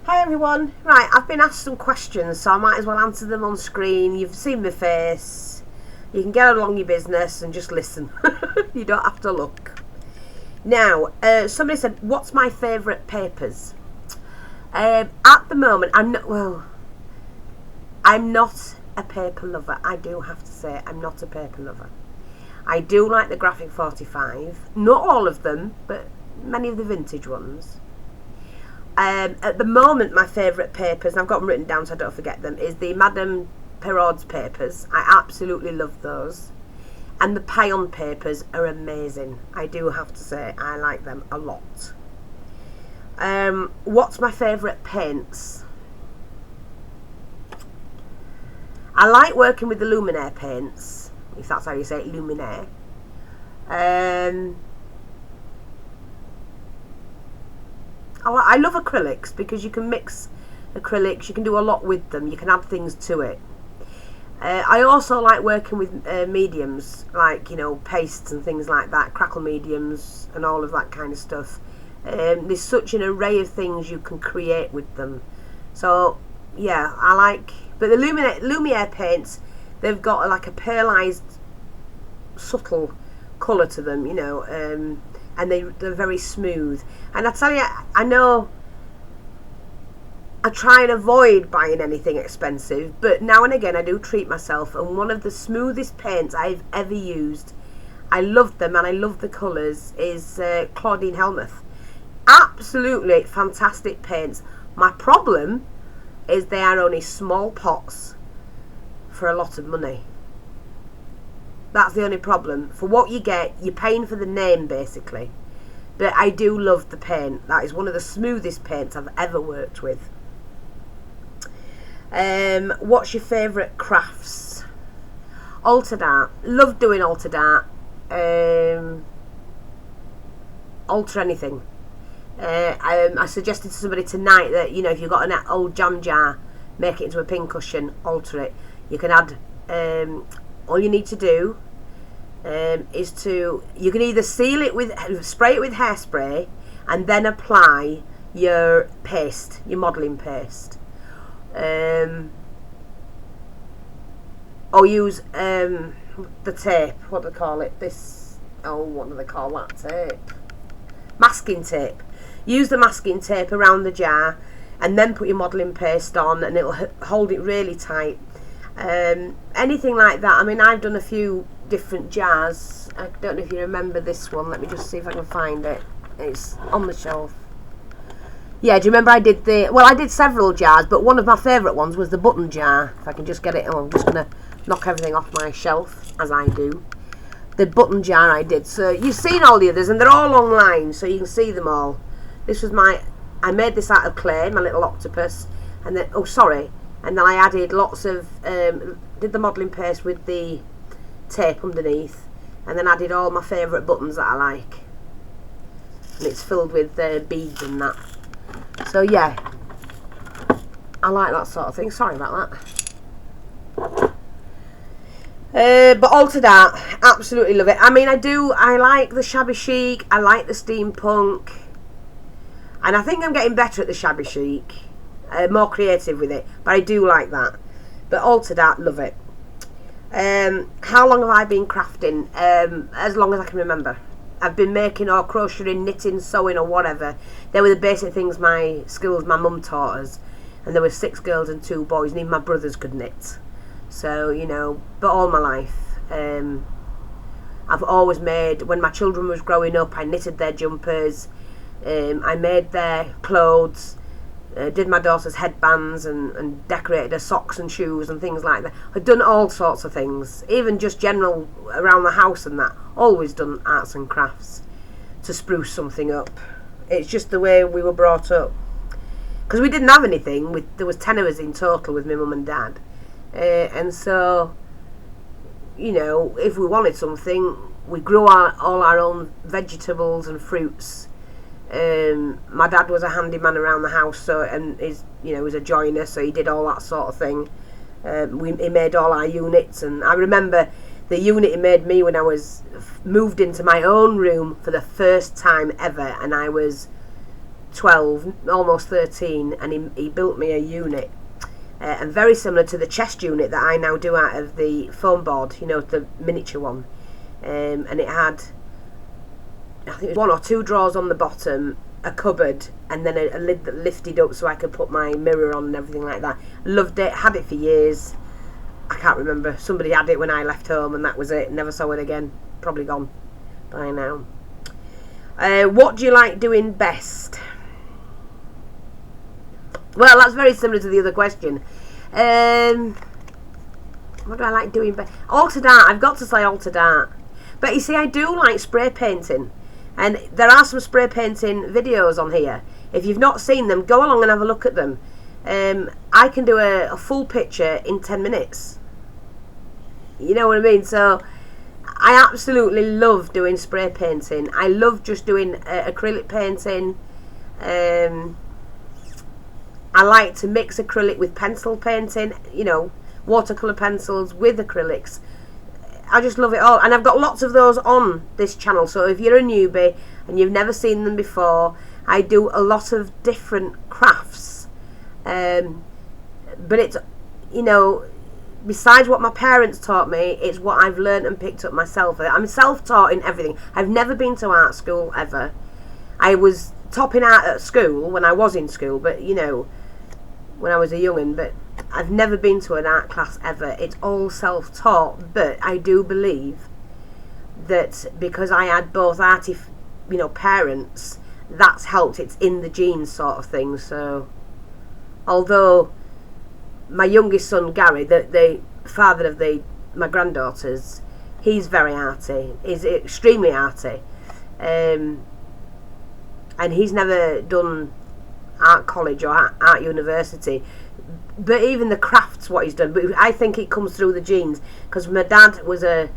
Hi everyone. Right, I've been asked some questions, so I might as well answer them on screen. You've seen my face. You can get along your business and just listen. You don't have to look. Now, somebody said, what's my favourite papers? At the moment, I'm not a paper lover. I do have to say, I'm not a paper lover. I do like the graphic 45. Not all of them, but many of the vintage ones. At the moment, my favourite papers, and I've got them written down so I don't forget them, is the Madame Perraud's papers. I absolutely love those. And the Payon papers are amazing. I do have to say, I like them a lot. What's my favourite paints? I like working with the Luminaire paints, if that's how you say it, Luminaire. I love acrylics because you can mix acrylics, you can do a lot with them, you can add things to it. I also like working with mediums, like, pastes and things like that, crackle mediums and all of that kind of stuff. There's such an array of things you can create with them. So, yeah, I like... But the Lumiere paints, they've got like a pearlized, subtle colour to them, and they're very smooth. And I tell you, I know I try and avoid buying anything expensive, but now and again I do treat myself, and one of the smoothest paints I've ever used, I love them and I love the colours, is Claudine Helmuth. Absolutely fantastic paints. My problem is they are only small pots for a lot of money. That's the only problem. For what you get, you're paying for the name basically. But I do love the paint. That is one of the smoothest paints I've ever worked with. What's your favourite crafts? Altered art. Love doing altered art. Alter anything. I suggested to somebody tonight that, if you've got an old jam jar, make it into a pincushion, alter it. You can add... all you need to do is you can either spray it with hairspray and then apply your paste, your modelling paste, or use the tape. What do they call it? What do they call that tape? Masking tape. Use the masking tape around the jar and then put your modelling paste on, and it'll hold it really tight. Anything like that. I mean, I've done a few different jars. I don't know if you remember this one. Let me just see if I can find it. It's on the shelf. Yeah, do you remember I did several jars, but one of my favourite ones was the button jar. If I can just get it. I'm just going to knock everything off my shelf, as I do. The button jar I did. So you've seen all the others, and they're all online, so you can see them all. This was I made this out of clay, my little octopus, and then, and then I added lots of, did the modelling paste with the tape underneath, and then added all my favourite buttons that I like. And it's filled with beads and that. So yeah, I like that sort of thing. Sorry about that. But altered art, absolutely love it. I mean, I like the shabby chic, I like the steampunk, and I think I'm getting better at the shabby chic. More creative with it, but I do like that. But altered art, love it. How long have I been crafting? As long as I can remember. I've been making or crocheting, knitting, sewing, or whatever. They were the basic things, skills my mum taught us. And there were 6 girls and 2 boys, and even my brothers could knit. So, but all my life. I've always made, when my children was growing up, I knitted their jumpers. I made their clothes. Did my daughter's headbands and decorated her socks and shoes and things like that. I've done all sorts of things, even just general around the house and that. Always done arts and crafts to spruce something up. It's just the way we were brought up. Because we didn't have anything. There was 10 of us in total with my mum and dad. And so, if we wanted something, we grew all our own vegetables and fruits. My dad was a handyman around the house, and was a joiner, so he did all that sort of thing. He made all our units, and I remember the unit he made me when I was moved into my own room for the first time ever, and I was 12, almost 13, and he built me a unit. And very similar to the chest unit that I now do out of the foam board, you know, the miniature one. And it had, I think it was 1 or 2 drawers on the bottom, a cupboard, and then a lid that lifted up so I could put my mirror on and everything like that. Loved it, had it for years. I can't remember, somebody had it when I left home and that was it. Never saw it again. Probably gone by now. What do you like doing best? Well, that's very similar to the other question. What do I like doing best? Altered art. I've got to say altered art. But you see, I do like spray painting. And there are some spray painting videos on here. If you've not seen them, go along and have a look at them. I can do a full picture in 10 minutes. You know what I mean? So I absolutely love doing spray painting. I love just doing acrylic painting. I like to mix acrylic with pencil painting, you know, watercolour pencils with acrylics. I just love it all. And I've got lots of those on this channel. So if you're a newbie and you've never seen them before, I do a lot of different crafts. But it's, you know, besides what my parents taught me, it's what I've learned and picked up myself. I'm self-taught in everything. I've never been to art school, ever. I was topping out at school when I was in school, but, you know, when I was a young'un, but I've never been to an art class ever. It's all self-taught, but I do believe that because I had both arty, you know, parents, that's helped. It's in the genes sort of thing. So, although my youngest son Gary, the father of my granddaughters, he's very arty. He's extremely arty, and he's never done art college or art university. But even the crafts, what he's done, but I think it comes through the genes, because my dad was a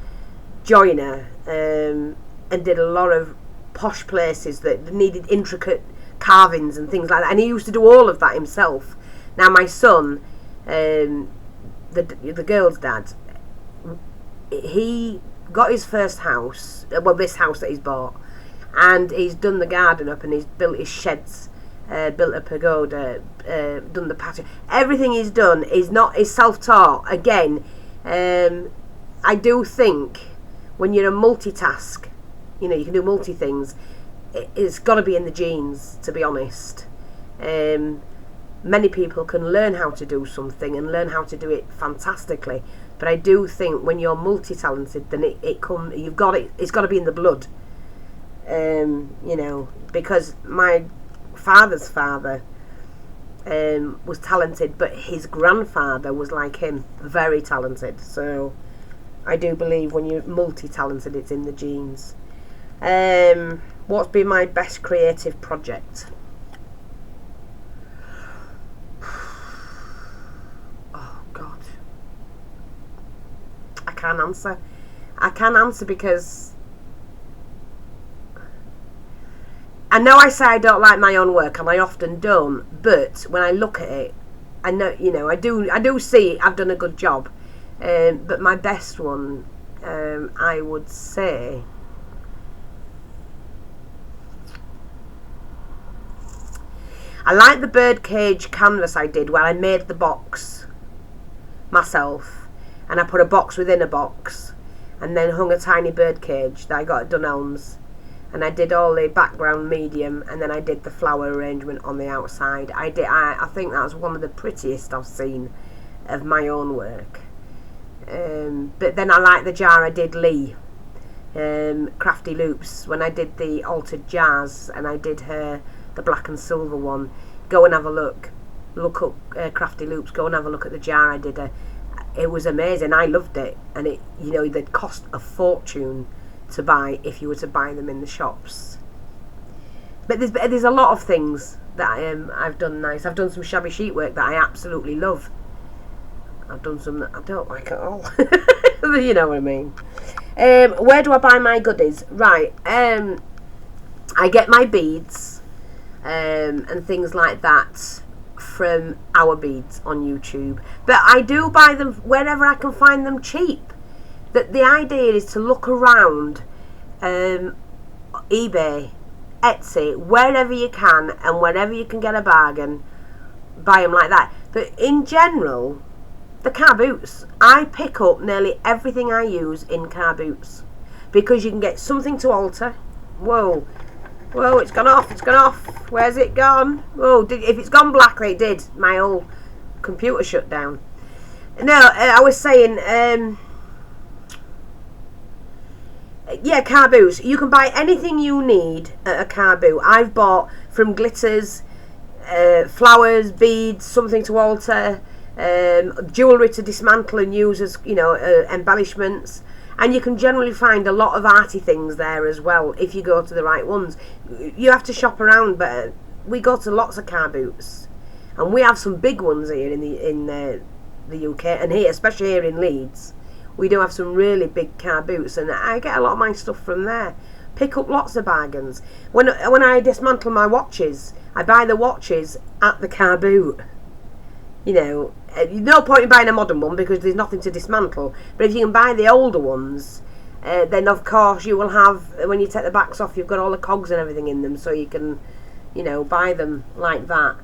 joiner and did a lot of posh places that needed intricate carvings and things like that, and he used to do all of that himself. Now my son, the girl's dad, he got his first house, well, this house that he's bought, and he's done the garden up and he's built his sheds, built a pagoda, done the patio. Everything he's done is self-taught. Again, I do think when you're a multitask, you know, you can do multi things, it's got to be in the genes, to be honest. Many people can learn how to do something and learn how to do it fantastically, but I do think when you're multi-talented, then it's got to be in the blood. You know, because my father's father was talented, but his grandfather was like him, very talented. So I do believe when you're multi-talented, it's in the genes. What's been my best creative project? Oh God, I can't answer because I know I say I don't like my own work, and I often don't, but when I look at it, I know, you know, I do see I've done a good job. But my best one, I would say, I like the birdcage canvas I did where I made the box myself, and I put a box within a box, and then hung a tiny birdcage that I got at Dunelm's. And I did all the background medium, and then I did the flower arrangement on the outside. I think that was one of the prettiest I've seen of my own work. But then I like the jar I did Lee, Crafty Loops, when I did the altered jars, and I did her the black and silver one. Go and have a look up Crafty Loops. Go and have a look at the jar I did her. It was amazing. I loved it, and it, you know, they'd cost a fortune to buy if you were to buy them in the shops. But there's a lot of things that I've done nice. I've done some shabby sheet work that I absolutely love. I've done some that I don't like at all. You know what I mean. Where do I buy my goodies? Right. I get my beads and things like that from Our Beads on YouTube. But I do buy them wherever I can find them cheap. The idea is to look around eBay Etsy, wherever you can, and wherever you can get a bargain, buy them like that. But in general, the car boots, I pick up nearly everything I use in car boots, because you can get something to alter. Whoa, it's gone off, where's it gone? Whoa, if it's gone black, it did, my whole computer shut down. No, I was saying, yeah, car boots. You can buy anything you need at a car boot. I've bought from glitters, flowers, beads, something to alter, jewellery to dismantle and use as, embellishments. And you can generally find a lot of arty things there as well if you go to the right ones. You have to shop around, but we go to lots of car boots, and we have some big ones here in the UK, and here, especially here in Leeds, we do have some really big car boots, and I get a lot of my stuff from there. Pick up lots of bargains. When I dismantle my watches, I buy the watches at the car boot. No point in buying a modern one because there's nothing to dismantle. But if you can buy the older ones, then of course you will have, when you take the backs off, you've got all the cogs and everything in them, so you can, buy them like that.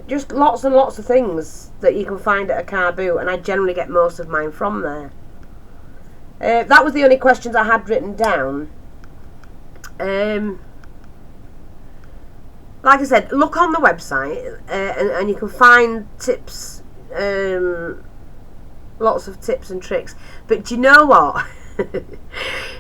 Just lots and lots of things that you can find at a car boot, and I generally get most of mine from there. That was the only questions I had written down. Like I said, look on the website, and you can find tips, lots of tips and tricks. But do you know what?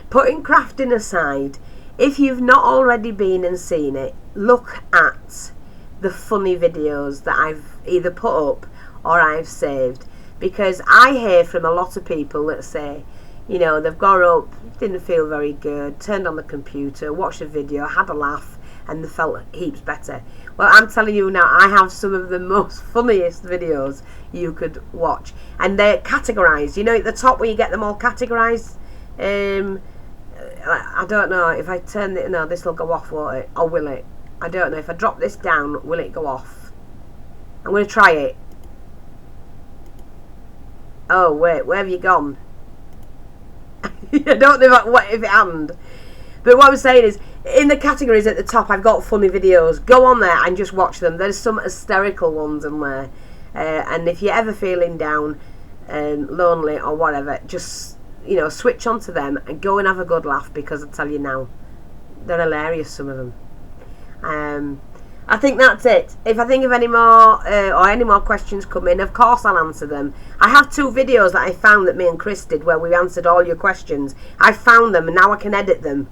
Putting crafting aside, if you've not already been and seen it, look at the funny videos that I've either put up or I've saved. Because I hear from a lot of people that say, they've got up, didn't feel very good, turned on the computer, watched a video, had a laugh, and they felt heaps better. Well, I'm telling you now, I have some of the most funniest videos you could watch, and they're categorised. At the top where you get them all categorised. I don't know if I turn it. No, this will go off, won't it? Or will it? I don't know. If I drop this down, will it go off? I'm going to try it. Oh wait, where have you gone? I don't know if it happened. But what I'm saying is, in the categories at the top, I've got funny videos. Go on there and just watch them. There's some hysterical ones in there. And if you're ever feeling down, lonely or whatever, just, switch onto them and go and have a good laugh, because I tell you now, they're hilarious, some of them. I think that's it. If I think of any more or any more questions come in, of course I'll answer them. I have 2 videos that I found that me and Kris did where we answered all your questions. I found them and now I can edit them.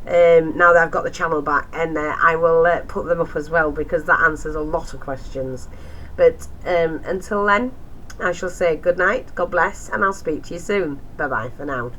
Now that I've got the channel back, and I will put them up as well, because that answers a lot of questions. But until then, I shall say good night, God bless, and I'll speak to you soon. Bye bye for now.